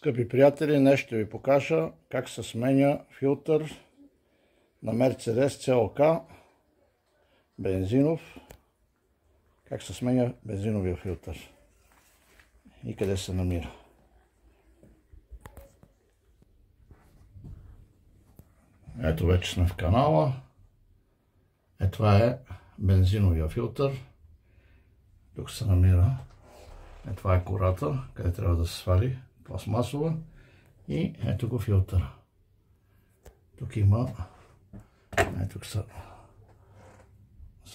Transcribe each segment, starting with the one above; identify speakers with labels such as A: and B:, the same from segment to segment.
A: Скъпи приятели, днес ще ви покажа как се сменя филтър на Mercedes CLK бензинов. Как се сменя бензиновия филтър и къде се намира. Ето вече сме в канала. Това е бензиновия филтър. Тук се намира. Това е кората, къде трябва да се свали пластмасова. И ето го филтъра. Тук има, тук са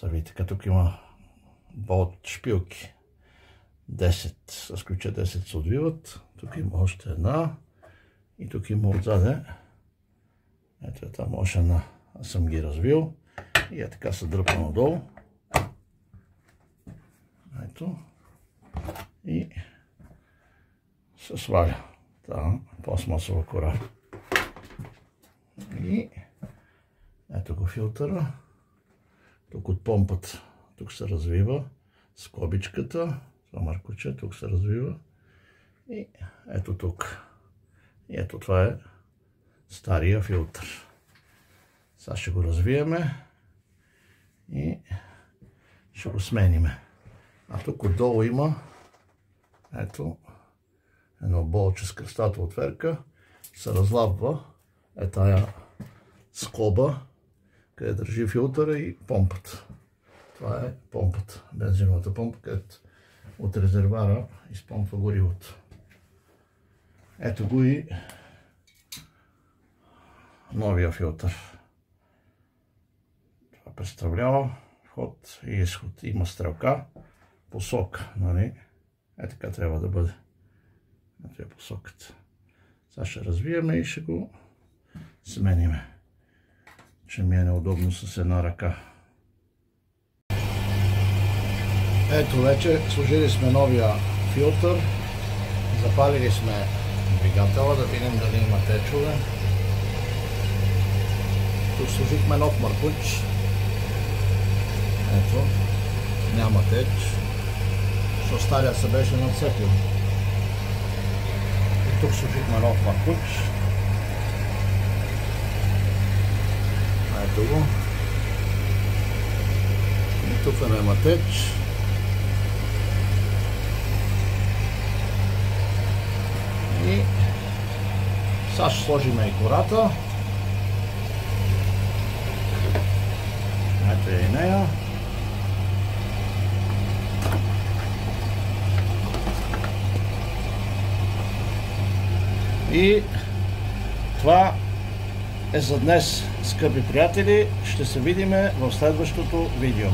A: видите, тук има болт шпилки. 10, с ключа 10 се отвиват. Тук има още една. И тук има отзаде. Ето е там още една. Аз съм ги развил. И е така се дръпна надолу. Ето. И се сваля тази пластмасова кора. И ето го филтъра. Тук от помпата, тук се развива скобичката, това маркуче, тук се развива. И ето тук. И ето това е стария филтър. Сега ще го развиеме и ще го смениме. А тук отдолу има ето едно болче с кръстата отверка. Се разлапва тая скоба, къде държи филтъра и помпата. Това е помпата, бензиновата помпа, където от резервара изпомпва горивото. Ето го и новия филтър. Това представлява вход и изход. Има стрелка, посока, нали? Така трябва да бъде. Ето е посоката. Сега ще развиеме и ще го смениме. Че ми е неудобно с една ръка. Ето вече сложили сме новия филтър. Запалили сме двигателя, да видим дали има течове. Тук сложихме нов маркуч. Ето. Няма теч. Защото стария се беше нацепил. И тук сложихме нов маркуч. Ето го. И тук няма теч. И сега ще сложим и кората. Ето е и нея. И това е за днес, скъпи приятели. Ще се видим в следващото видео.